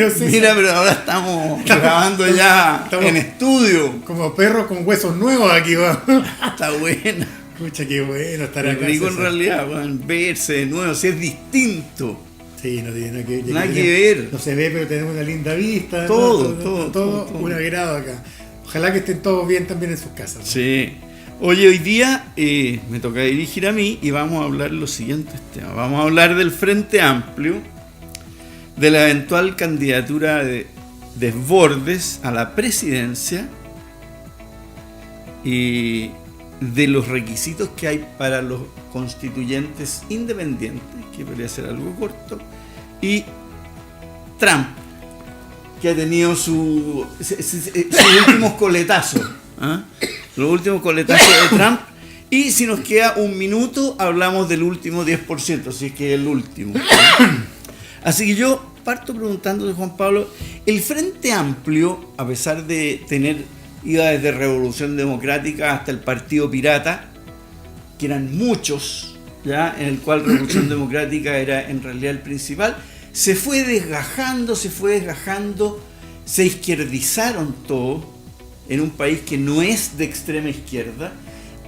Pero César, mira, pero ahora estamos grabando ya estamos en estudio. como perros con huesos nuevos aquí, va. Está buena. Escucha, qué bueno estar Es acá. rico en César. realidad, weón, verse de nuevo, si es distinto. Sí, no tiene nada que ver. Nada que ver. No se ve, pero tenemos una linda vista. Todo, ¿no? todo. Un agrado acá. Ojalá que estén todos bien también en sus casas, ¿no? Sí. Oye, hoy día me toca dirigir a mí y vamos a hablar los siguientes temas. Vamos a hablar del Frente Amplio, de la eventual candidatura de Desbordes a la presidencia y de los requisitos que hay para los constituyentes independientes, que podría ser algo corto, y Trump, que ha tenido sus últimos coletazos. ¿Ah? Los últimos coletazos de Trump. Y si nos queda un minuto, hablamos del último 10%, si es que es el último. Así que yo parto preguntándole, Juan Pablo, el Frente Amplio, a pesar de iba desde Revolución Democrática hasta el Partido Pirata, que eran muchos, ¿ya? En el cual Revolución Democrática era en realidad el principal, se fue desgajando, se izquierdizaron todos, en un país que no es de extrema izquierda.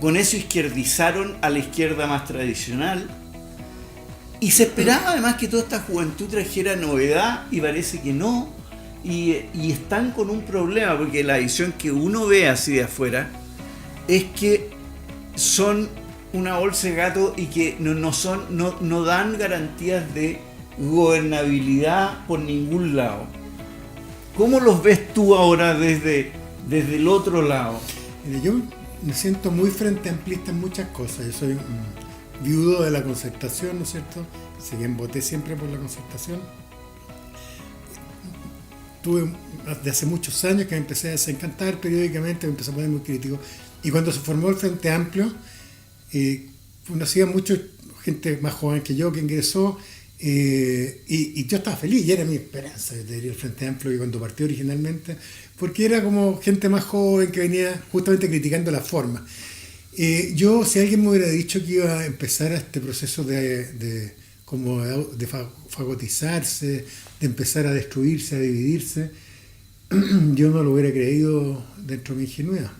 Con eso izquierdizaron a la izquierda más tradicional y se esperaba además que toda esta juventud trajera novedad y parece que no, y están con un problema porque la visión que uno ve así de afuera es que son una bolsa de gato y que no dan garantías de gobernabilidad por ningún lado. ¿Cómo los ves tú ahora desde el otro lado? Mire, yo me siento muy frente amplista en muchas cosas. Yo soy un viudo de la Concertación, ¿no es cierto? Si bien voté siempre por la Concertación. Tuve desde hace muchos años que me empecé a desencantar periódicamente, me empecé a poner muy crítico. Y cuando se formó el Frente Amplio, conocía mucha gente más joven que yo que ingresó, y yo estaba feliz, y era mi esperanza de ir al Frente Amplio que cuando partió originalmente, porque era como gente más joven que venía justamente criticando la forma. Yo, si alguien me hubiera dicho que iba a empezar este proceso de fagotizarse, de empezar a destruirse, a dividirse, yo no lo hubiera creído dentro de mi ingenuidad.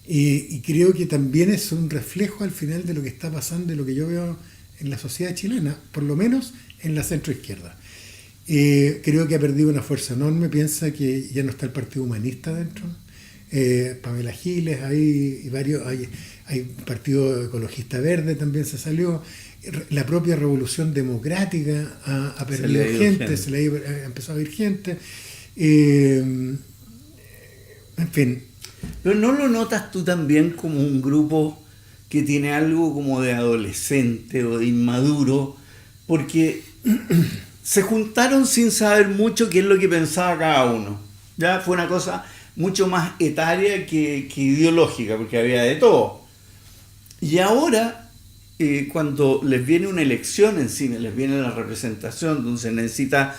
Y creo que también es un reflejo al final de lo que está pasando y lo que yo veo en la sociedad chilena, por lo menos en la centroizquierda. Creo que ha perdido una fuerza enorme. Piensa que ya no está el Partido Humanista dentro. Pamela Giles, hay Partido Ecologista Verde también se salió. La propia Revolución Democrática ha perdido gente, se le ha empezado a ir gente. En fin. Pero ¿no lo notas tú también como un grupo que tiene algo como de adolescente o de inmaduro? Porque se juntaron sin saber mucho qué es lo que pensaba cada uno. Ya fue una cosa mucho más etaria que ideológica, porque había de todo. Y ahora, cuando les viene una elección encima, les viene la representación, donde se necesita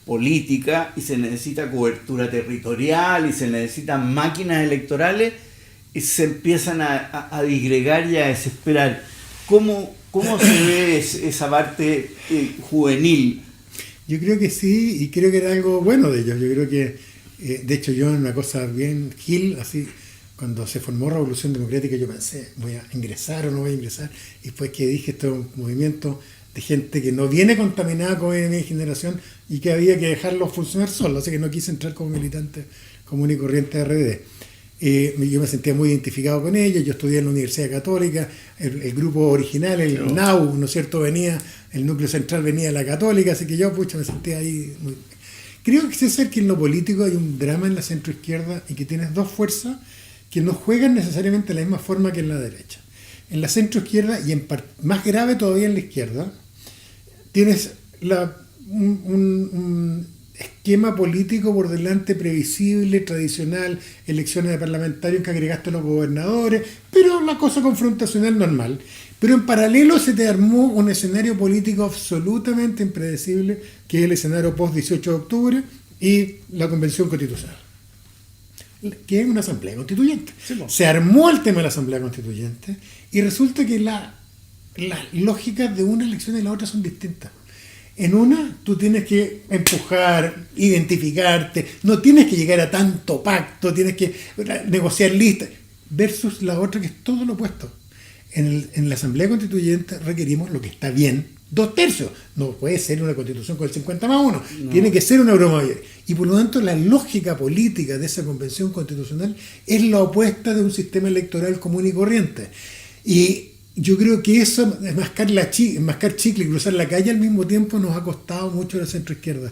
política y se necesita cobertura territorial y se necesitan máquinas electorales, y se empiezan a disgregar y a desesperar. ¿Cómo se ve esa parte juvenil? Yo creo que sí, y creo que era algo bueno de ellos. Yo creo que, de hecho, yo en una cosa bien gil, así, cuando se formó Revolución Democrática, yo pensé, ¿voy a ingresar o no voy a ingresar? Y después que dije, esto es un movimiento de gente que no viene contaminada con mi generación y que había que dejarlo funcionar solo, así que no quise entrar como militante común y corriente de RD. Yo me sentía muy identificado con ellos. Yo estudié en la Universidad Católica, el grupo original, el NAU, ¿no es cierto?, el núcleo central venía de la Católica, así que yo, me sentía ahí muy... Creo que César, que en lo político hay un drama en la centroizquierda y que tienes dos fuerzas que no juegan necesariamente de la misma forma que en la derecha. En la centroizquierda, y más grave todavía en la izquierda, tienes un esquema político por delante previsible, tradicional, elecciones de parlamentarios que agregaste a los gobernadores, pero la cosa confrontacional normal. Pero en paralelo se te armó un escenario político absolutamente impredecible, que es el escenario post-18 de octubre y la Convención Constitucional, que es una asamblea constituyente. Sí, no. Se armó el tema de la asamblea constituyente y resulta que las lógicas de una elección y la otra son distintas. En una, tú tienes que empujar, identificarte, no tienes que llegar a tanto pacto, tienes que negociar listas, versus la otra que es todo lo opuesto. En la Asamblea Constituyente requerimos lo que está bien, 2/3. No puede ser una constitución con el 50+1, no. Tiene que ser una broma mayor. Y por lo tanto la lógica política de esa convención constitucional es la opuesta de un sistema electoral común y corriente. Y yo creo que eso, mascar chicle y cruzar la calle al mismo tiempo, nos ha costado mucho a la centroizquierda.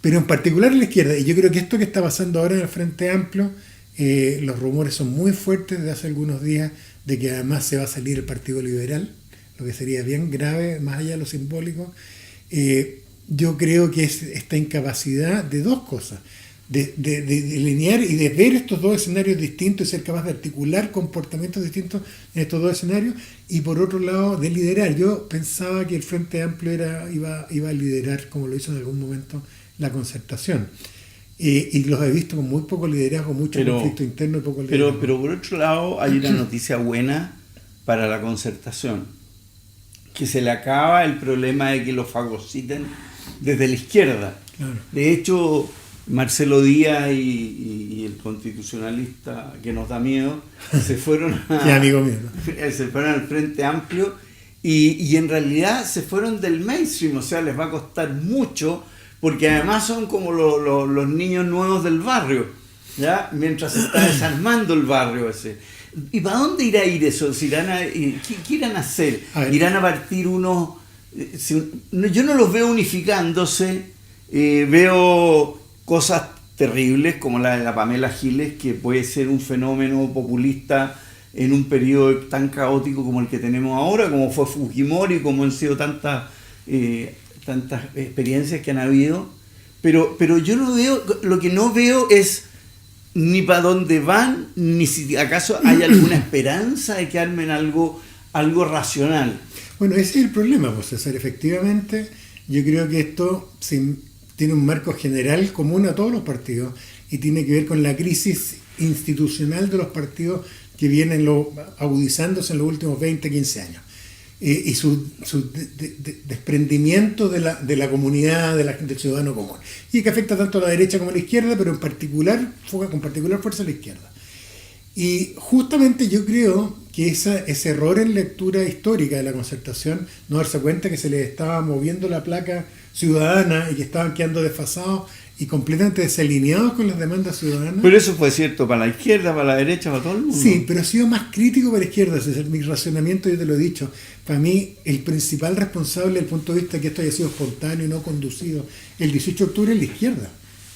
Pero en particular a la izquierda. Y yo creo que esto que está pasando ahora en el Frente Amplio, los rumores son muy fuertes desde hace algunos días de que además se va a salir el Partido Liberal, lo que sería bien grave, más allá de lo simbólico. Yo creo que es esta incapacidad de dos cosas, de delinear y de ver estos dos escenarios distintos y ser capaz de articular comportamientos distintos en estos dos escenarios, y por otro lado de liderar. Yo pensaba que el Frente Amplio iba a liderar, como lo hizo en algún momento, la concertación. Y los he visto con muy poco liderazgo, mucho conflicto interno y poco liderazgo. Pero por otro lado hay una noticia buena para la concertación, que se le acaba el problema de que lo fagociten desde la izquierda. Claro. De hecho, Marcelo Díaz y el constitucionalista que nos da miedo se fueron amigo mío, ¿no? Se fueron al Frente Amplio y en realidad se fueron del mainstream, o sea, les va a costar mucho, porque además son como los niños nuevos del barrio, ¿ya? Mientras se está desarmando el barrio ese. ¿Y para dónde irá a ir eso? ¿Qué irán a hacer? ¿Irán a partir unos...? Yo no los veo unificándose, veo cosas terribles como la de la Pamela Giles, que puede ser un fenómeno populista en un periodo tan caótico como el que tenemos ahora, como fue Fujimori, como han sido tantas experiencias que han habido, pero yo no veo, lo que no veo es ni para dónde van, ni si acaso hay alguna esperanza de que armen algo racional. Bueno, ese es el problema, pues, César. Efectivamente, yo creo que esto tiene un marco general común a todos los partidos y tiene que ver con la crisis institucional de los partidos que vienen agudizándose en los últimos 20, 15 años. Y su desprendimiento de la comunidad, del ciudadano común. Y que afecta tanto a la derecha como a la izquierda, pero con particular fuerza a la izquierda. Y justamente yo creo que ese error en lectura histórica de la concertación, no darse cuenta que se les estaba moviendo la placa ciudadana y que estaban quedando desfasados y completamente desalineados con las demandas ciudadanas. Pero eso fue cierto para la izquierda, para la derecha, para todo el mundo. Sí, pero ha sido más crítico para la izquierda. Ese es mi racionamiento, yo te lo he dicho. Para mí, el principal responsable desde el punto de vista de que esto haya sido espontáneo y no conducido el 18 de octubre es la izquierda.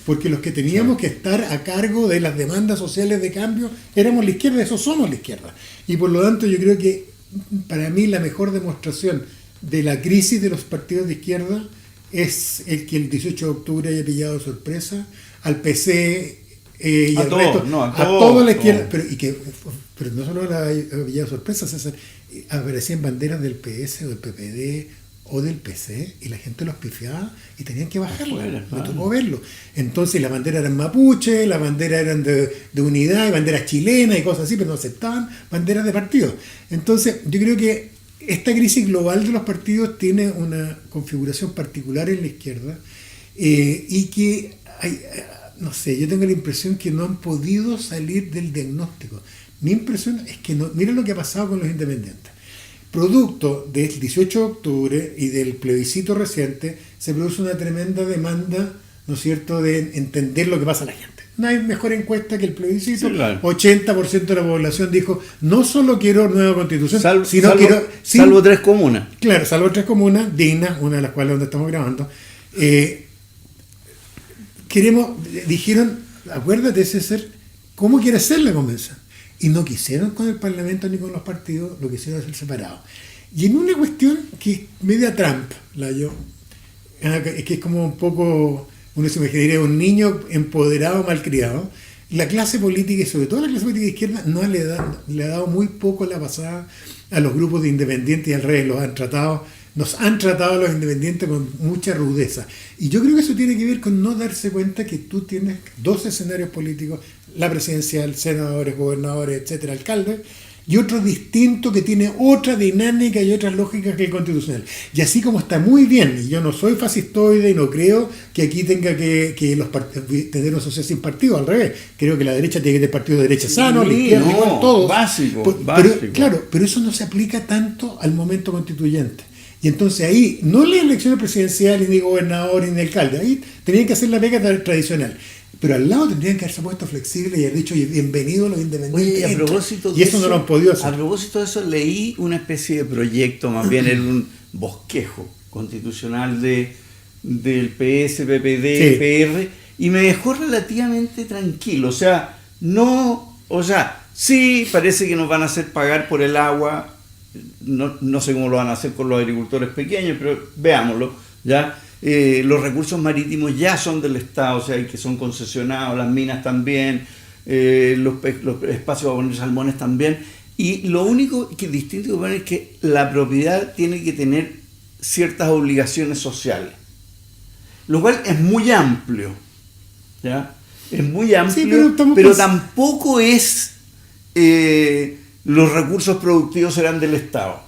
Porque los que teníamos que estar a cargo de las demandas sociales de cambio éramos la izquierda, eso somos la izquierda. Y por lo tanto yo creo que para mí la mejor demostración de la crisis de los partidos de izquierda es el que el 18 de octubre haya pillado de sorpresa al PC y al resto, a toda la izquierda, pero no solo la haya pillado de sorpresa, César, aparecían banderas del PS o del PPD o del PC y la gente los pifiaba y tenían que bajarla, me tocó verlo. Entonces la bandera eran mapuche, la bandera eran de unidad, y banderas chilenas y cosas así, pero no aceptaban banderas de partidos. Entonces yo creo que esta crisis global de los partidos tiene una configuración particular en la izquierda y que no sé, yo tengo la impresión que no han podido salir del diagnóstico. Mi impresión es que no. Miren lo que ha pasado con los independientes. Producto del 18 de octubre y del plebiscito reciente, se produce una tremenda demanda, ¿no es cierto?, de entender lo que pasa a la gente. No hay mejor encuesta que el plebiscito. Sí, claro. 80% de la población dijo, no solo quiero nueva constitución, salvo 3 comunas. Claro, salvo 3 comunas, dignas, una de las cuales donde estamos grabando. Dijeron, acuérdate, César, ¿cómo quiere ser la convención? Y no quisieron con el Parlamento ni con los partidos, lo quisieron hacer separado. Y en una cuestión que es media Trump, que es como un poco, uno se imaginaría un niño empoderado, malcriado, la clase política y sobre todo la clase política de izquierda no le ha dado muy poco la pasada a los grupos de independientes y al revés, nos han tratado a los independientes con mucha rudeza. Y yo creo que eso tiene que ver con no darse cuenta que tú tienes 2 escenarios políticos, la presidencial, senadores, gobernadores, etcétera, alcaldes, y otro distinto que tiene otra dinámica y otras lógicas que el constitucional. Y así como está muy bien, y yo no soy fascistoide y no creo que aquí tenga que tener una sociedad sin partido, al revés, creo que la derecha tiene que tener partido de derecha sano, la izquierda igual, todos. Básico. Claro, pero eso no se aplica tanto al momento constituyente. Y entonces ahí, no las elecciones presidenciales, ni gobernadores, ni alcalde, ahí tenían que hacer la pega tradicional. Pero al lado tendrían que haberse puesto flexibles y haber dicho bienvenidos los independientes. Oye, a propósito y eso no lo han podido hacer. A propósito de eso, leí una especie de proyecto, más bien era un bosquejo constitucional del PS, PPD, Sí. PR, y me dejó relativamente tranquilo. O sea, sí, parece que nos van a hacer pagar por el agua. No sé cómo lo van a hacer con los agricultores pequeños, pero veámoslo, ¿ya? Los recursos marítimos ya son del Estado, o sea, y que son concesionados, las minas también, los espacios para poner salmones también, y lo único que distinto que ponen es que la propiedad tiene que tener ciertas obligaciones sociales, lo cual es muy amplio, ¿ya? Es muy amplio, Sí, pero tampoco es los recursos productivos serán del Estado.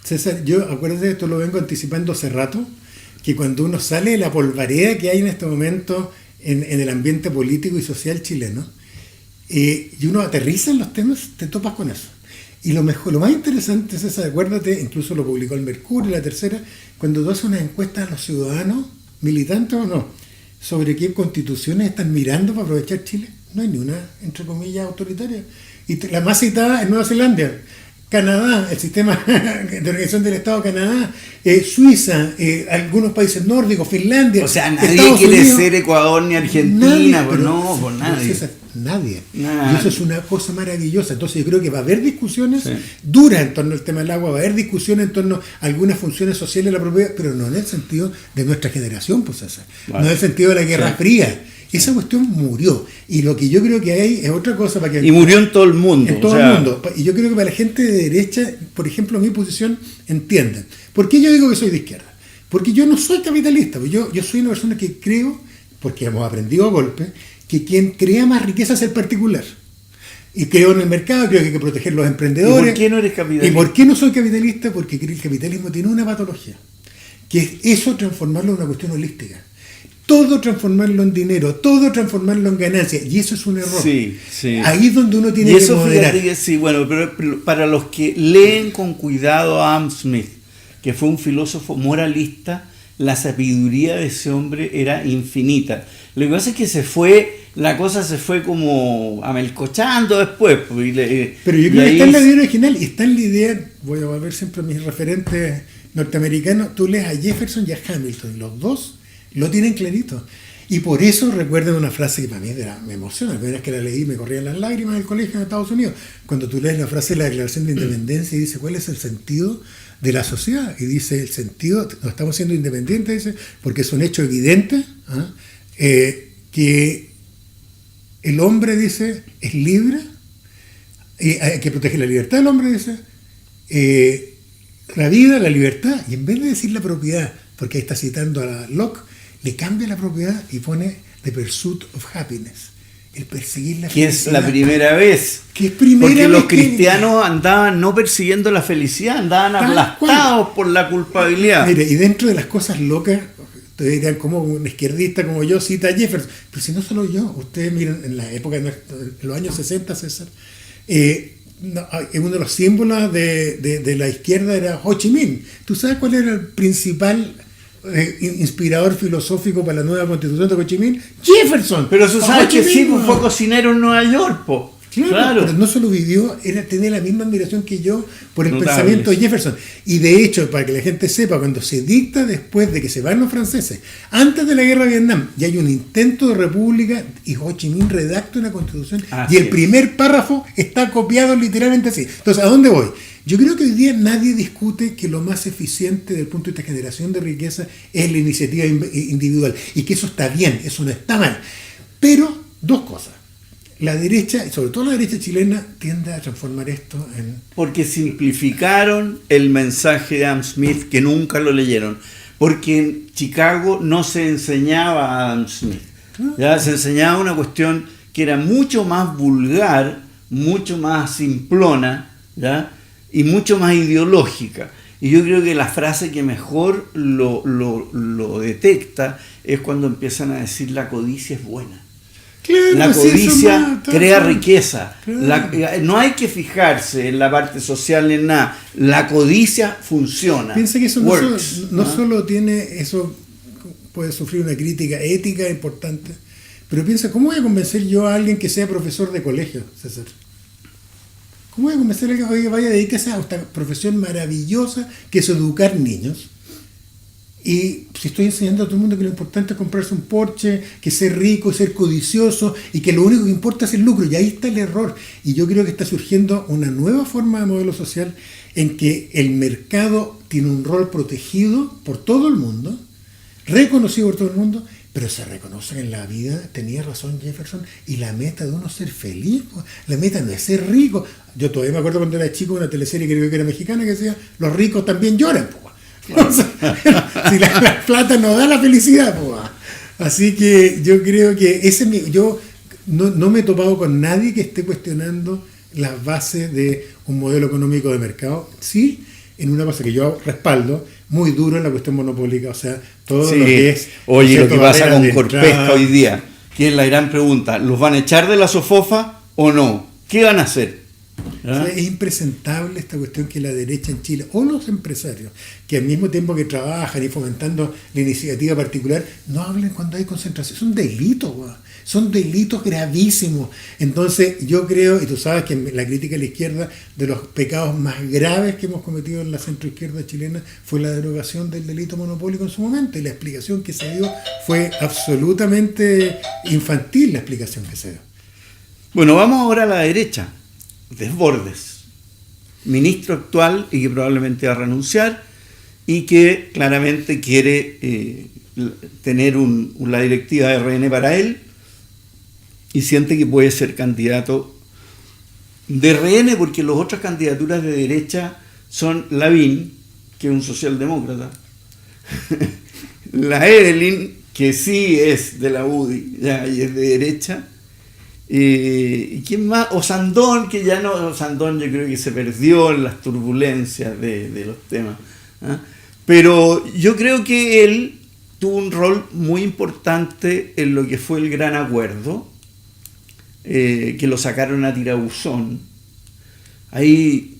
César, yo acuérdate, esto lo vengo anticipando hace rato, que cuando uno sale de la polvareda que hay en este momento en el ambiente político y social chileno, y uno aterriza en los temas, te topas con eso. Y lo más interesante, César, acuérdate, incluso lo publicó el Mercurio, la Tercera, cuando tú haces una encuesta a los ciudadanos, militantes o no, sobre qué constituciones están mirando para aprovechar Chile, no hay ni una, entre comillas, autoritaria. Y la más citada es Nueva Zelanda, Canadá, el sistema de organización del Estado de Canadá, Suiza, algunos países nórdicos, Finlandia. O sea, nadie Estados quiere Unidos. ser Ecuador ni Argentina, Nadie, pues pero- no, por nadie. César, nadie. Nadie. Y eso es una cosa maravillosa. Entonces yo creo que va a haber discusiones Sí. duras en torno al tema del agua, va a haber discusiones en torno a algunas funciones sociales de la propiedad, pero no en el sentido de nuestra generación, pues César. Vale. No en el sentido de la Guerra Sí. Fría. Esa cuestión murió. Y lo que yo creo que hay es otra cosa para que... Y murió en todo el mundo. En todo o sea, el mundo. Y yo creo que para la gente de derecha, por ejemplo, mi posición, entiendan. ¿Por qué yo digo que soy de izquierda? Porque yo no soy capitalista. Yo soy una persona que creo, porque hemos aprendido a golpe, que quien crea más riqueza es el particular. Y creo en el mercado, creo que hay que proteger los emprendedores. ¿Y por qué no eres capitalista? ¿Y por qué no soy capitalista? Porque creo que el capitalismo tiene una patología, que es eso transformarlo en una cuestión holística. Todo transformarlo en dinero, todo transformarlo en ganancia, y eso es un error. Sí. Ahí es donde uno tiene Y que eso, moderar. fíjate que sí, bueno, pero para los que leen con cuidado a Adam Smith, que fue un filósofo moralista, la sabiduría de ese hombre era infinita. Lo que pasa es que la cosa se fue como amelcochando después. Pero yo creo que está en la idea original y está en la idea, voy a volver siempre a mis referentes norteamericanos, tú lees a Jefferson y a Hamilton, y los dos lo tienen clarito. Y por eso recuerden una frase que para mí me emociona, la primera vez que la leí me corrían las lágrimas del colegio en Estados Unidos, cuando tú lees la frase de la Declaración de Independencia y dice, ¿cuál es el sentido de la sociedad? Y dice, el sentido, no estamos siendo independientes, dice, porque es un hecho evidente, que el hombre, dice, es libre, hay que proteger la libertad del hombre, dice, la vida, la libertad, y en vez de decir la propiedad, porque ahí está citando a Locke, le cambia la propiedad y pone the pursuit of happiness, el perseguir la que felicidad. es la primera vez. Que es primera Porque vez los que- cristianos andaban no persiguiendo la felicidad, andaban Tal aplastados por la culpabilidad. Mire, y dentro de las cosas locas, ustedes dirán, como un izquierdista como yo cita a Jefferson, pero si no solo yo, ustedes miren, en la época, en los años 60, César, uno de los símbolos de la izquierda era Ho Chi Minh. ¿Tú sabes cuál era el principal inspirador filosófico para la nueva constitución de Ho Chi Minh? Jefferson. Pero tú Ho sabes Chi que sí, Minh, pues, fue cocinero en Nueva York, po. Claro, pero no solo vivió, tenía la misma admiración que yo por el Notables. pensamiento de Jefferson. Y de hecho, para que la gente sepa, cuando se dicta después de que se van los franceses, antes de la guerra de Vietnam, ya hay un intento de república y Ho Chi Minh redacta una constitución Así y el es. primer párrafo está copiado literalmente así. Entonces, ¿a dónde voy? Yo creo que hoy día nadie discute que lo más eficiente desde el punto de vista de generación de riqueza es la iniciativa individual y que eso está bien, eso no está mal. Pero, dos cosas. La derecha, y sobre todo la derecha chilena, tiende a transformar esto en... Porque simplificaron el mensaje de Adam Smith, que nunca lo leyeron. Porque en Chicago no se enseñaba a Adam Smith. Ya se enseñaba una cuestión que era mucho más vulgar, mucho más simplona, ¿ya? Y mucho más ideológica. Y yo creo que la frase que mejor lo detecta es cuando empiezan a decir la codicia es buena. Claro, La codicia crea claro. riqueza. Claro. No hay que fijarse en la parte social ni en nada. La codicia funciona. Piensa que eso works, no solo tiene, eso puede sufrir una crítica ética importante, pero piensa, ¿cómo voy a convencer yo a alguien que sea profesor de colegio, César? ¿Cómo voy a convencer a alguien que vaya a dedicarse a esta profesión maravillosa que es educar niños? Y si estoy enseñando a todo el mundo que lo importante es comprarse un Porsche, que ser rico, ser codicioso y que lo único que importa es el lucro, y ahí está el error. Y yo creo que está surgiendo una nueva forma de modelo social en que el mercado tiene un rol protegido por todo el mundo, reconocido por todo el mundo, pero se reconoce que en la vida, tenía razón Jefferson, y la meta de uno es ser feliz, la meta no es ser rico. Yo todavía me acuerdo cuando era chico, una teleserie que creo que era mexicana que decía, los ricos también lloran, o sea, si la plata no da la felicidad, así que yo creo que yo no me he topado con nadie que esté cuestionando las bases de un modelo económico de mercado. Sí, en una cosa que yo respaldo, muy duro en la cuestión monopólica, o sea, todo sí. lo que es... Oye, lo que pasa con Corpesca hoy día, que es la gran pregunta, ¿los van a echar de la Sofofa o no? ¿Qué van a hacer? O sea, es impresentable esta cuestión que la derecha en Chile, o los empresarios, que al mismo tiempo que trabajan y fomentando la iniciativa particular, no hablen cuando hay concentración. Son delitos, son delitos gravísimos. Entonces yo creo, y tú sabes que la crítica a la izquierda, de los pecados más graves que hemos cometido en la centroizquierda chilena, fue la derogación del delito monopólico en su momento, y la explicación que se dio fue absolutamente infantil, la explicación que se dio. Bueno, vamos ahora a la derecha. Desbordes, ministro actual y que probablemente va a renunciar y que claramente quiere tener la directiva de RN para él y siente que puede ser candidato de RN porque las otras candidaturas de derecha son Lavín, que es un socialdemócrata, la Evelyn, que sí es de la UDI ya, y es de derecha, ¿y quién más? Osandón, que ya no, Osandón yo creo que se perdió en las turbulencias de los temas, ¿eh? Pero yo creo que él tuvo un rol muy importante en lo que fue el gran acuerdo, que lo sacaron a tirabuzón. Ahí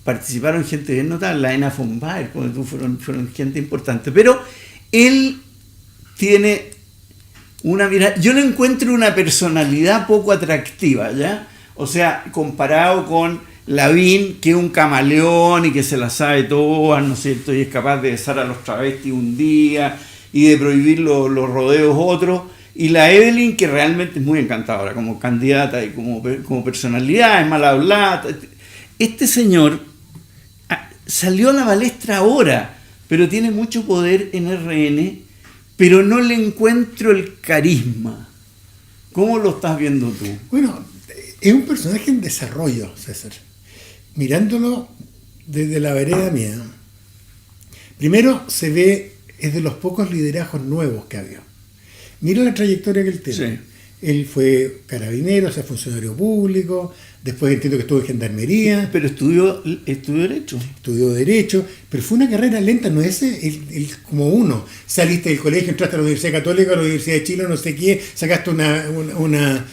participaron gente bien notable, la Ena von Baer, fueron gente importante, pero él tiene una mirada, yo le encuentro una personalidad poco atractiva, ¿ya? O sea, comparado con Lavín, que es un camaleón y que se la sabe todas, ¿no es cierto? Y es capaz de besar a los travestis un día y de prohibir los rodeos otros. Y la Evelyn, que realmente es muy encantadora como candidata y como personalidad, es mal hablada. Este señor salió a la palestra ahora, pero tiene mucho poder en RN, pero no le encuentro el carisma. ¿Cómo lo estás viendo tú? Bueno, es un personaje en desarrollo, César. Mirándolo desde la vereda mía, primero se ve, es de los pocos liderazgos nuevos que había. Mira la trayectoria que él tiene. Sí. Él fue carabinero, o sea, funcionario público, después entiendo que estuvo en gendarmería. Pero estudió Derecho. Estudió Derecho, pero fue una carrera lenta, no es el como uno. Saliste del colegio, entraste a la Universidad Católica, a la Universidad de Chile, no sé qué, sacaste una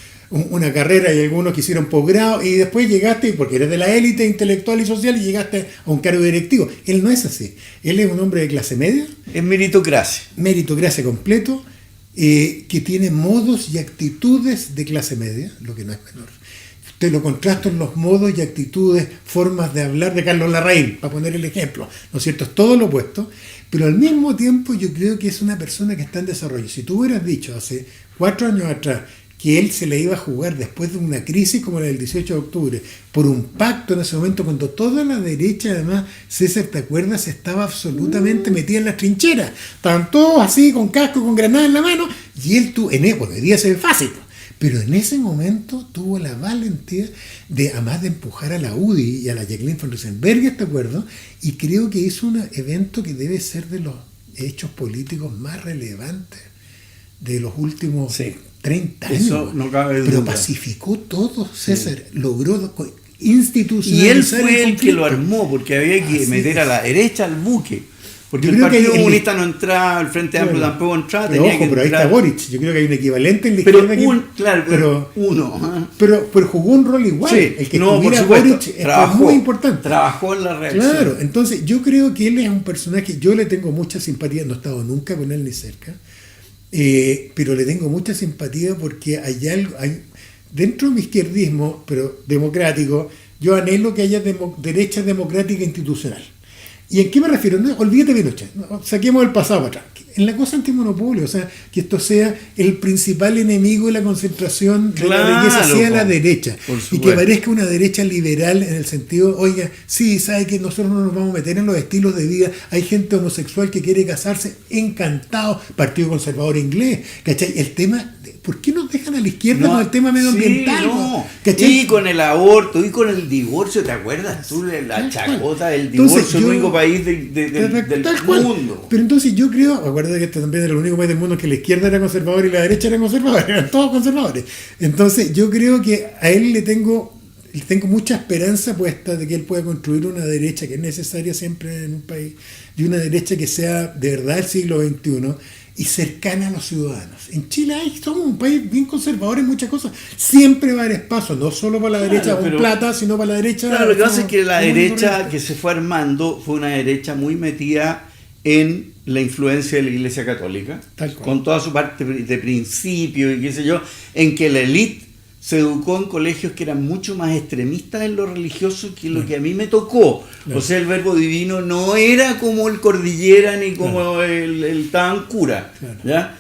carrera y algunos que hicieron posgrado y después llegaste, porque eres de la élite intelectual y social, y llegaste a un cargo directivo. Él no es así. Él es un hombre de clase media. Es meritocracia. Meritocracia completo. Que tiene modos y actitudes de clase media, lo que no es menor. Te lo contrasto en los modos y actitudes, formas de hablar de Carlos Larraín, para poner el ejemplo, ¿no es cierto? Es todo lo opuesto, pero al mismo tiempo yo creo que es una persona que está en desarrollo. Si tú hubieras dicho hace 4 años atrás que él se le iba a jugar después de una crisis como la del 18 de octubre, por un pacto en ese momento, cuando toda la derecha, además, César, ¿te acuerdas? Estaba absolutamente metida en las trincheras. Estaban todos así, con casco, con granada en la mano, y él tuvo, bueno, hoy día se ve fácil, pero en ese momento tuvo la valentía de, además de empujar a la UDI y a la Jacqueline von Riesenberg, este acuerdo, y creo que hizo un evento que debe ser de los hechos políticos más relevantes de los últimos 30 años. Eso no cabe duda. Pero pacificó todo, César. Sí. Logró Y él institucionalizar fue el que lo conflicto. armó, porque había que Así meter a es. la derecha al buque. Porque Yo el creo que Partido el- Comunista no entraba, el Frente Amplio Claro. tampoco entraba, Pero tenía ojo, que pero ahí está entrar. Boric. Yo creo que hay un equivalente en la Pero izquierda uno. Ajá. pero jugó un rol igual. Sí, El que no, por estuviera supuesto, Boric es muy importante. Trabajó en la reacción. Claro, entonces yo creo que él es un personaje, yo le tengo mucha simpatía, no he estado nunca con él ni cerca, pero le tengo mucha simpatía porque hay algo, dentro de mi izquierdismo, pero democrático, yo anhelo que haya derecha democrática institucional. ¿Y en qué me refiero? No, olvídate de Pinochet, no, saquemos el pasado para atrás. En la cosa antimonopolio, o sea, que esto sea el principal enemigo de la concentración de la riqueza sea la derecha. Y que parezca una derecha liberal en el sentido, oiga, sí, sabe que nosotros no nos vamos a meter en los estilos de vida, hay gente homosexual que quiere casarse, encantado, Partido Conservador Inglés, ¿cachai? El tema, ¿por qué nos dejan a la izquierda con el tema medioambiental? Sí, no. ¿Cachai? Y con el aborto, y con el divorcio, ¿te acuerdas tú de la chacota del divorcio? Entonces, el único país del tal cual. mundo. Pero entonces yo creo, acuérdate que este también era el único país del mundo que la izquierda era conservadora y la derecha era conservadora, eran todos conservadores. Entonces yo creo que a él le tengo mucha esperanza puesta de que él pueda construir una derecha que es necesaria siempre en un país, y una derecha que sea de verdad el siglo XXI y cercana a los ciudadanos. En Chile somos un país bien conservador en muchas cosas. Siempre va a haber espacio, no solo para la derecha con plata, sino para la derecha... Claro, lo que pasa es que la derecha que se fue armando fue una derecha muy metida en la influencia de la Iglesia Católica, con toda su parte de principio y qué sé yo, en que la élite se educó en colegios que eran mucho más extremistas en lo religioso que lo que a mí me tocó. O sea, el verbo divino no era como el Cordillera ni como el Tabancura. ¿Ya?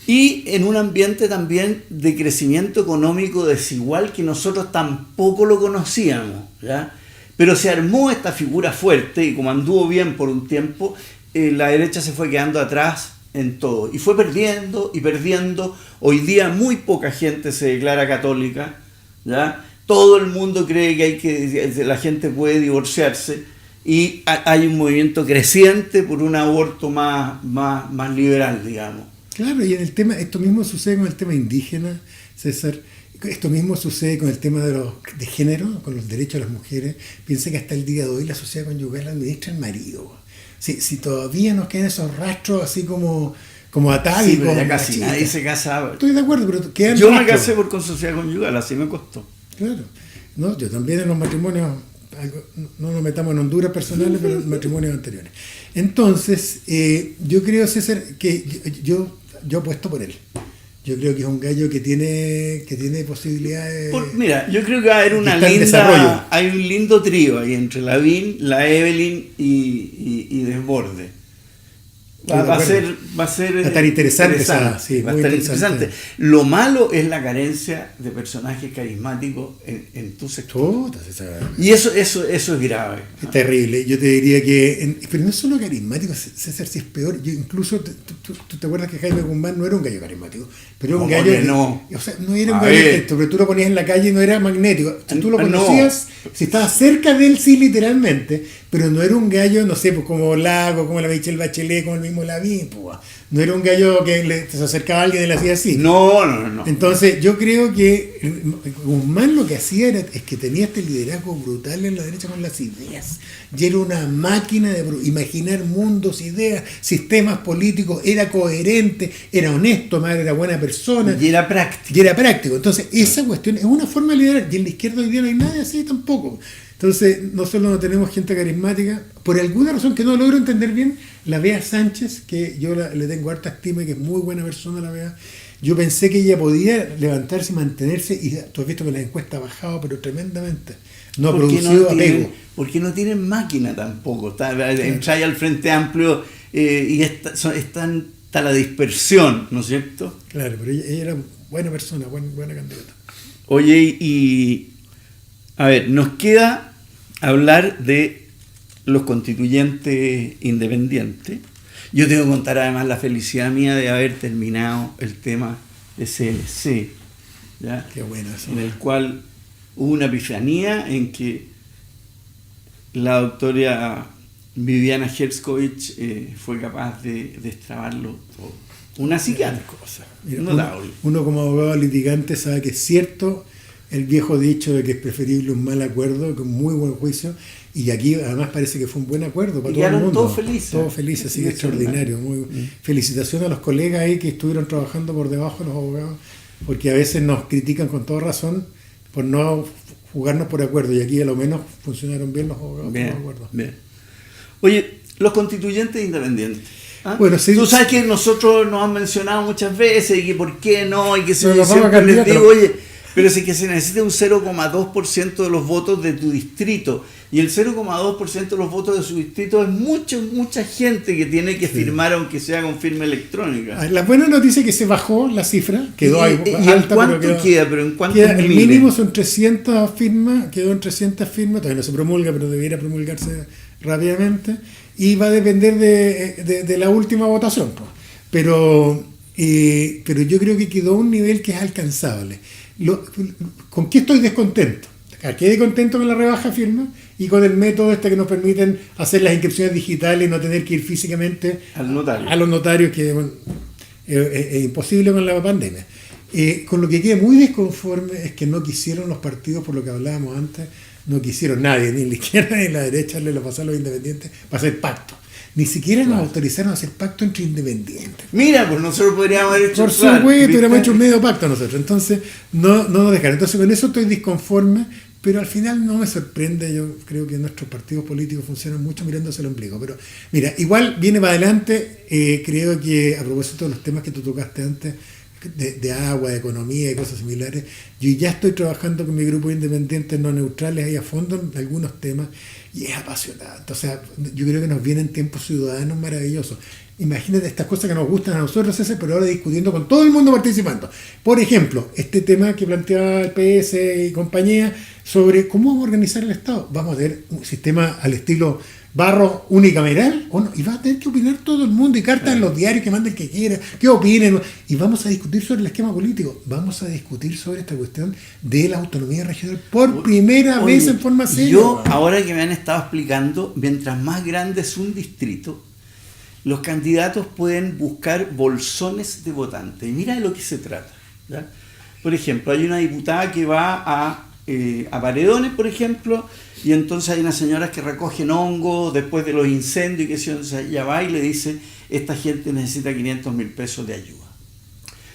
Y en un ambiente también de crecimiento económico desigual que nosotros tampoco lo conocíamos. ¿Ya? Pero se armó esta figura fuerte y como anduvo bien por un tiempo, la derecha se fue quedando atrás en todo. Y fue perdiendo y perdiendo. Hoy día muy poca gente se declara católica. ¿Ya? Todo el mundo cree que la gente puede divorciarse. Y hay un movimiento creciente por un aborto más liberal, digamos. Claro, y en el tema, esto mismo sucede con el tema indígena, César. Esto mismo sucede con el tema de género, con los derechos de las mujeres. Piensa que hasta el día de hoy la sociedad conyugal administra el marido. Si todavía nos quedan esos rastros así como atávicos. Sí, pero ya casi nadie se casaba. Estoy de acuerdo, pero quedan Yo rastros. me casé por sociedad conyugal, así me costó. Claro. No, yo también en los matrimonios, no nos metamos en Honduras personales, pero en matrimonios anteriores. Entonces, yo creo, César, que yo apuesto por él. Yo creo que es un gallo que tiene posibilidades. Mira, yo creo que va a haber hay un lindo trío ahí entre Lavín, la Evelyn y Desborde. Va a ser tan interesante. Va a estar interesante. Lo malo es la carencia de personajes carismáticos en tu sector. Y eso es grave. Es terrible. Yo te diría que... pero no es solo carismático, César, si es peor. Yo incluso, ¿tú te acuerdas que Jaime Guzmán no era un gallo carismático? Pero era un gallo... No. O sea, no era un gallo pero tú lo ponías en la calle y no era magnético. Si tú lo conocías, si estabas cerca de él, sí, literalmente. Pero no era un gallo, no sé, pues como Lago, como la Michelle Bachelet, como el mismo Lavín, pues. No era un gallo que se acercaba a alguien y le hacía así. No. Entonces, yo creo que Guzmán lo que hacía es que tenía este liderazgo brutal en la derecha con las ideas. Y era una máquina de imaginar mundos, ideas, sistemas políticos, era coherente, era honesto, madre, era buena persona. Y era práctico. Entonces, esa cuestión es una forma de liderar. Y en la izquierda hoy día no hay nadie así tampoco. Entonces, no solo no tenemos gente carismática, por alguna razón que no logro entender bien, la Bea Sánchez, que yo le tengo harta estima y que es muy buena persona, la Bea. Yo pensé que ella podía levantarse y mantenerse, y tú has visto que la encuesta ha bajado, pero tremendamente. No ha producido apego. Porque no tienen máquina tampoco. Entrar al Frente Amplio y está la dispersión, ¿no es cierto? Claro, pero ella era buena persona, buena candidata. Oye, y a ver, nos queda hablar de los constituyentes independientes. Yo tengo que contar además la felicidad mía de haber terminado el tema de CLC, ¿ya? Qué bueno eso. En el cual hubo una epifanía en que la doctora Viviana Herskovich fue capaz de destrabarlo todo. Una psiquiatra. Uno como abogado litigante sabe que es cierto el viejo dicho de que es preferible un mal acuerdo que un muy buen juicio, y aquí además parece que fue un buen acuerdo para todo el mundo. Todos felices. Todos felices, así que extraordinario. Felicitaciones a los colegas ahí que estuvieron trabajando por debajo de los abogados, porque a veces nos critican con toda razón por no jugarnos por acuerdo, y aquí a lo menos funcionaron bien los abogados por acuerdo. Bien. Oye, los constituyentes independientes. ¿Ah? Bueno, sí, tú sabes que nosotros nos han mencionado muchas veces y que por qué no, y que si yo siempre les digo, oye, pero si que se necesita un 0,2% de los votos de tu distrito, y el 0,2% de los votos de su distrito es mucha gente que tiene que firmar, aunque sea con firma electrónica. La buena noticia es que se bajó la cifra, quedó ahí ¿Y en cuánto queda? Pero en cuánto el mínimo son 300 firmas, quedó en 300 firmas, todavía no se promulga, pero debiera promulgarse rápidamente, y va a depender de la última votación, pues. Pero yo creo que quedó a un nivel que es alcanzable. ¿Con qué estoy descontento? Quedé contento con la rebaja de firmas y con el método que nos permiten hacer las inscripciones digitales y no tener que ir físicamente a los notarios, que bueno, es imposible con la pandemia. Con lo que quedé muy desconforme es que no quisieron los partidos, por lo que hablábamos antes, no quisieron nadie, ni la izquierda ni la derecha, le lo pasaron a los independientes para hacer pacto. Ni siquiera nos autorizaron a hacer pacto entre independientes. Mira, pues nosotros podríamos haber hecho... Por supuesto, hubiéramos hecho un medio pacto nosotros. Entonces, no nos dejaron. Entonces, con eso estoy disconforme, pero al final no me sorprende. Yo creo que nuestros partidos políticos funcionan mucho mirándose el ombligo. Pero, mira, igual viene para adelante. Creo que, a propósito de los temas que tú tocaste antes, de agua, de economía y cosas similares, yo ya estoy trabajando con mi grupo de independientes no neutrales ahí a fondo en algunos temas, y es apasionante. O sea, yo creo que nos vienen tiempos ciudadanos maravillosos. Imagínate estas cosas que nos gustan a nosotros, pero ahora discutiendo con todo el mundo participando. Por ejemplo, este tema que planteaba el PS y compañía sobre cómo vamos a organizar el Estado. Vamos a tener un sistema al estilo Barro unicameral, ¿o no? Y va a tener que opinar todo el mundo, y cartas en los diarios que manden el que quiera, que opinen, y vamos a discutir sobre el esquema político, vamos a discutir sobre esta cuestión de la autonomía regional por primera vez en forma seria. Yo, ahora que me han estado explicando, mientras más grande es un distrito, los candidatos pueden buscar bolsones de votantes. Y mira de lo que se trata, ¿ya? Por ejemplo, hay una diputada que va a Paredones, por ejemplo, y entonces hay unas señoras que recogen hongo después de los incendios, y que ella va y le dice, esta gente necesita 500.000 pesos de ayuda.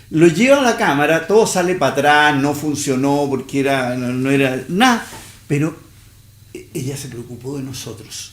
Lo lleva a la Cámara, todo sale para atrás, no funcionó porque no era nada, pero ella se preocupó de nosotros,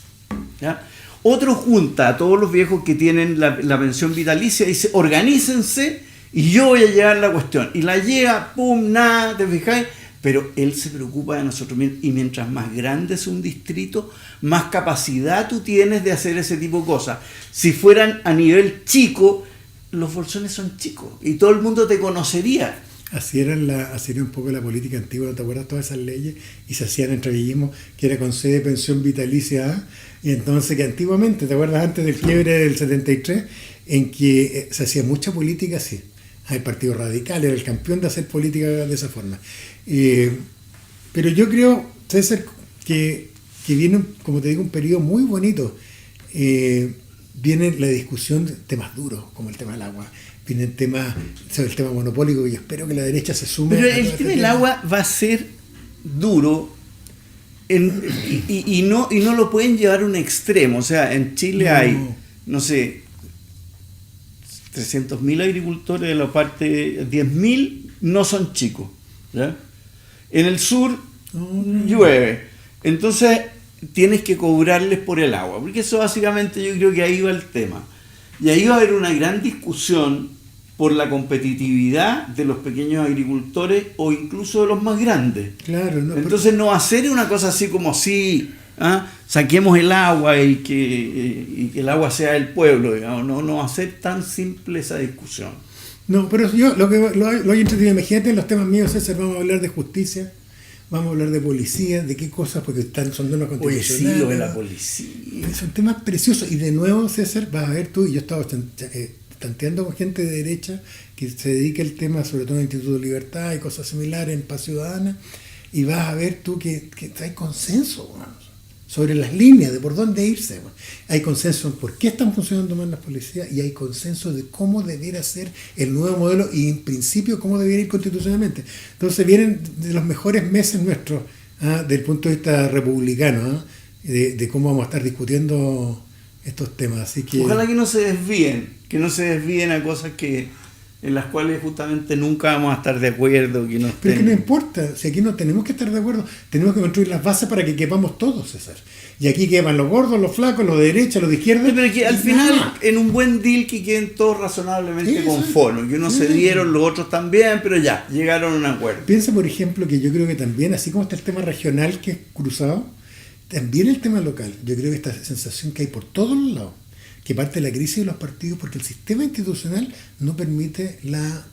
¿ya? Otro junta a todos los viejos que tienen la pensión vitalicia y dice, organícense y yo voy a llevar la cuestión. Y la lleva, pum, nada, ¿te fijáis? Pero él se preocupa de nosotros, y mientras más grande es un distrito, más capacidad tú tienes de hacer ese tipo de cosas. Si fueran a nivel chico, los bolsones son chicos y todo el mundo te conocería. Así era un poco la política antigua, ¿no te acuerdas? Todas esas leyes, y se hacían entreguillismo, que era con sede pensión vitalicia, ¿eh? Y entonces que antiguamente, ¿te acuerdas? Antes del quiebre del 73, en que se hacía mucha política así. El Partido Radical era el campeón de hacer política de esa forma. Pero yo creo, César, que viene, como te digo, un periodo muy bonito. Viene la discusión de temas duros, como el tema del agua. Vienen temas sobre el tema monopólico, y yo espero que la derecha se sume. Pero el tema del agua va a ser duro, y no lo pueden llevar a un extremo. O sea, en Chile hay, no sé, 300.000 agricultores, de la parte 10.000 no son chicos, ¿ya? En el sur llueve, entonces tienes que cobrarles por el agua, porque eso básicamente yo creo que ahí va el tema. Y ahí va a haber una gran discusión por la competitividad de los pequeños agricultores o incluso de los más grandes. Claro, no, entonces no hacer una cosa así como si saquemos el agua y que el agua sea del pueblo, digamos. No hacer tan simple esa discusión. No, pero yo lo hay entretenido. Imagínate en los temas míos, César, vamos a hablar de justicia, vamos a hablar de policía, de qué cosas, porque son temas constitucionales. Oye, sí, lo de la policía. Son temas preciosos. Y de nuevo, César, vas a ver tú, y yo estaba tanteando con gente de derecha que se dedica al tema, sobre todo en el Instituto de Libertad y cosas similares en Paz Ciudadana, y vas a ver tú que hay consenso, vamos. sobre las líneas de por dónde irse. Hay consenso en por qué están funcionando mal las policías y hay consenso de cómo debiera ser el nuevo modelo y en principio cómo debiera ir constitucionalmente. Entonces vienen de los mejores meses nuestros, desde el punto de vista republicano, de cómo vamos a estar discutiendo estos temas. Así que ojalá que no se desvíen a cosas en las cuales justamente nunca vamos a estar de acuerdo. Pero es que no importa, si aquí no tenemos que estar de acuerdo, tenemos que construir las bases para que quepamos todos, César. Y aquí quepan los gordos, los flacos, los de derecha, los de izquierda. Pero que al final, en un buen deal, que queden todos razonablemente conformes, que unos se dieron, los otros también, pero ya, llegaron a un acuerdo. Piensa, por ejemplo, que yo creo que también, así como está el tema regional que es cruzado, también el tema local. Yo creo que esta sensación que hay por todos los lados, que parte de la crisis de los partidos porque el sistema institucional no permite la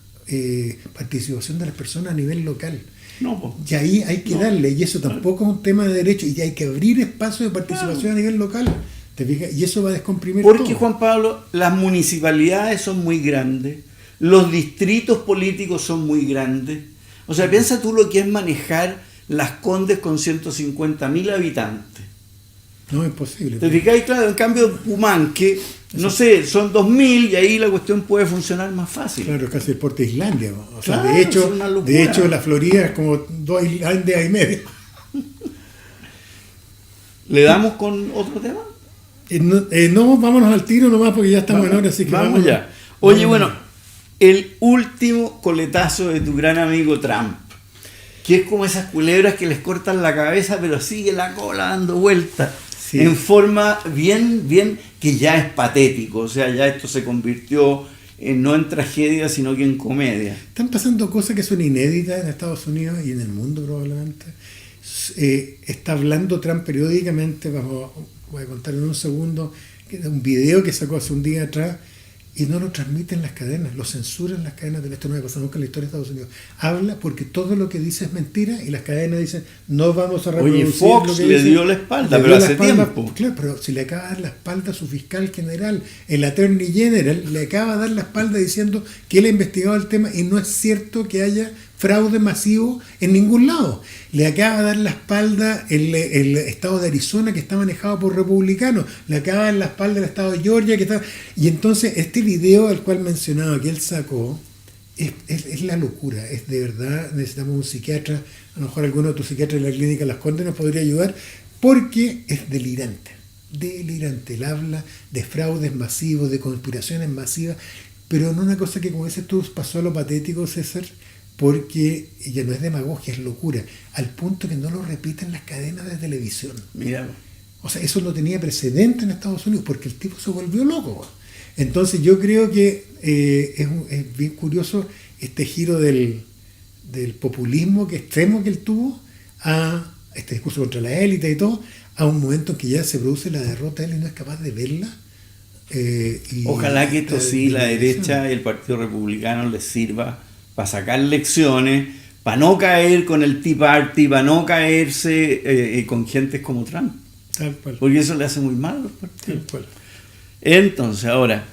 participación de las personas a nivel local. No, y ahí hay que darle, y eso tampoco es un tema de derecho, y hay que abrir espacio de participación a nivel local. ¿Te fijas? Y eso va a descomprimir porque todo. Juan Pablo, las municipalidades son muy grandes, los distritos políticos son muy grandes. O sea, piensa tú lo que es manejar Las Condes con 150.000 habitantes. No, es imposible. ¿Te fijas? Claro, en cambio Pumanque, no sé, son 2.000 y ahí la cuestión puede funcionar más fácil. Claro, es casi el porte de Islandia. O sea, Claro, de hecho, la Florida es como 2 Islandias y medio. ¿Le damos con otro tema? No, vámonos al tiro nomás porque ya estamos en hora, así que vamos ya. Oye, bueno, el último coletazo de tu gran amigo Trump, que es como esas culebras que les cortan la cabeza, pero sigue la cola dando vueltas. Sí. En forma bien, que ya es patético. O sea, ya esto se convirtió no en tragedia, sino que en comedia. Están pasando cosas que son inéditas en Estados Unidos y en el mundo probablemente. Está hablando Trump periódicamente, voy a contar en un segundo, un video que sacó hace un día atrás, y no lo transmiten las cadenas, lo censuran las cadenas. Esto no me pasa nunca en la historia de Estados Unidos. Habla porque todo lo que dice es mentira y las cadenas dicen no vamos a reproducir. Oye, Fox lo que le dice, dio la espalda, pero hace tiempo. Claro, pero si le acaba de dar la espalda a su fiscal general, el attorney general, le acaba de dar la espalda diciendo que él ha investigado el tema y no es cierto que haya fraude masivo en ningún lado. Le acaba de dar la espalda el estado de Arizona, que está manejado por republicanos. Le acaba de dar la espalda el estado de Georgia, que está... Y entonces este video al cual mencionaba que él sacó es la locura. Es de verdad, necesitamos un psiquiatra. A lo mejor alguno de tus psiquiatras de la clínica Las Condes nos podría ayudar, porque es delirante. Él habla de fraudes masivos, de conspiraciones masivas, pero no una cosa que, como dices tú, pasó a lo patético, César, porque ya no es demagogia, es locura, al punto que no lo repiten las cadenas de televisión. Mira. O sea, eso no tenía precedente en Estados Unidos, porque el tipo se volvió loco. Entonces yo creo que es bien curioso este giro del populismo extremo que él tuvo a este discurso contra la élite y todo, a un momento en que ya se produce la derrota, él no es capaz de verla. Ojalá que esto sí, la derecha y el Partido Republicano les sirva para sacar lecciones, para no caer con el Tea Party, para no caerse con gentes como Trump. Tal cual. Porque eso le hace muy mal a los partidos. Tal cual. Entonces, ahora,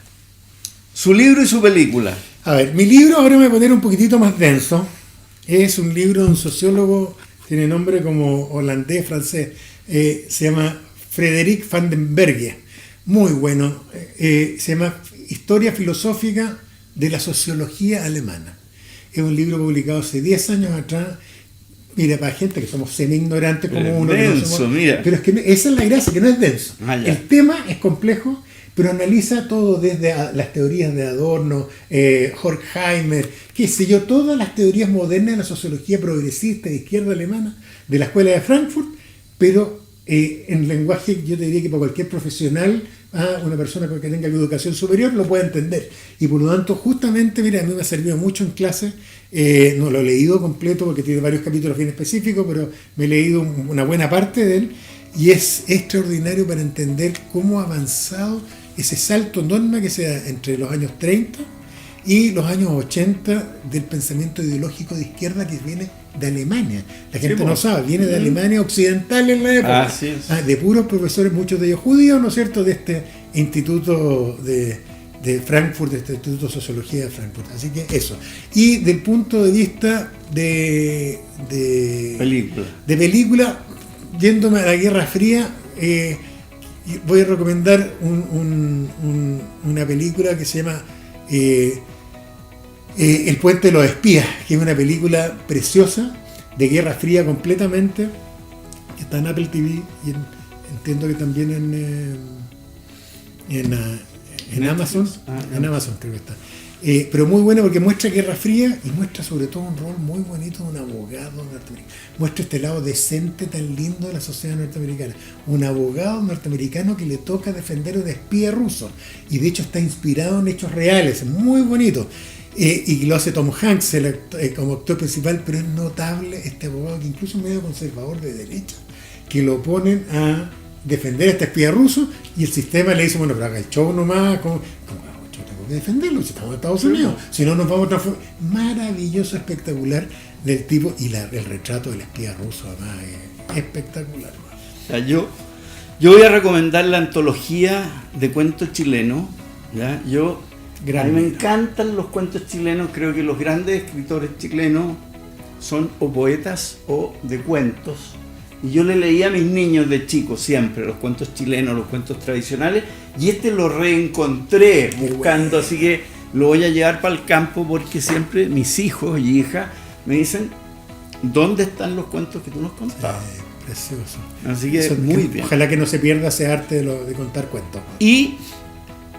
su libro y su película. A ver, mi libro ahora me voy a poner un poquitito más denso. Es un libro de un sociólogo, tiene nombre como holandés, francés. Se llama Frédéric van den Berghe. Muy bueno. Se llama Historia filosófica de la sociología alemana. Es un libro publicado hace 10 años atrás. Mira, para gente que somos semi-ignorantes como uno. Denso, no somos, mira. pero es que esa es la gracia, que no es denso. El tema es complejo, pero analiza todo desde las teorías de Adorno, Horkheimer, qué sé yo, todas las teorías modernas de la sociología progresista de izquierda alemana, de la escuela de Frankfurt, pero en lenguaje, yo te diría que para cualquier profesional, una persona que tenga educación superior lo puede entender. Y por lo tanto, justamente, mira, a mí me ha servido mucho en clase. No lo he leído completo porque tiene varios capítulos bien específicos, pero me he leído una buena parte de él. Y es extraordinario para entender cómo ha avanzado ese salto enorme que se da entre los años 30 y los años 80 del pensamiento ideológico de izquierda que viene de Alemania. La gente no sabe, viene de Alemania occidental en la época. Así es. De puros profesores, muchos de ellos judíos, ¿no es cierto?, de este instituto de Frankfurt, de este Instituto de Sociología de Frankfurt. Así que eso. Y del punto de vista de película, yéndome a la Guerra Fría, voy a recomendar una película que se llama El puente de los espías, que es una película preciosa de Guerra Fría completamente, que está en Apple TV y entiendo que también en Amazon. En Amazon creo que está. Pero muy buena porque muestra Guerra Fría y muestra sobre todo un rol muy bonito de un abogado norteamericano. Muestra este lado decente tan lindo de la sociedad norteamericana. Un abogado norteamericano que le toca defender a un espía ruso. Y de hecho está inspirado en hechos reales. Muy bonito. Y lo hace Tom Hanks como actor principal, pero es notable este abogado que incluso es medio conservador de derecha, que lo ponen a defender a este espía ruso y el sistema le dice, bueno, pero haga el show nomás, como yo tengo que defenderlo, si estamos en Estados Unidos, si no nos vamos a transformar. Maravilloso, espectacular del tipo, y el retrato del espía ruso además es espectacular. O sea, yo voy a recomendar la antología de cuentos chilenos, ¿ya? A mí me encantan los cuentos chilenos, creo que los grandes escritores chilenos son o poetas o de cuentos. Y yo le leía a mis niños de chicos siempre los cuentos chilenos, los cuentos tradicionales, y lo reencontré buscando, así que lo voy a llevar para el campo porque siempre mis hijos y hijas me dicen, ¿dónde están los cuentos que tú nos contabas? Precioso. Así que muy bien. Ojalá que no se pierda ese arte de contar cuentos. Y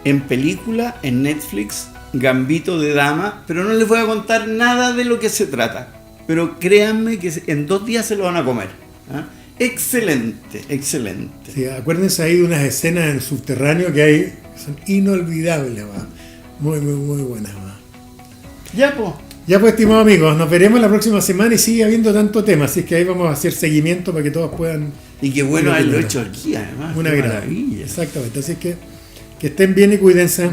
en película, en Netflix, Gambito de Dama, pero no les voy a contar nada de lo que se trata. Pero créanme que en 2 días se lo van a comer. ¿Ah? Excelente, excelente. Sí, acuérdense ahí de unas escenas en el subterráneo que hay, son inolvidables, ¿va? Muy buenas. ¿Va? Ya pues, estimados amigos, nos veremos la próxima semana y sigue habiendo tanto tema, así que ahí vamos a hacer seguimiento para que todos puedan... Y qué bueno haberlo hecho aquí, además. Una maravilla. Exactamente, así que estén bien y cuídense.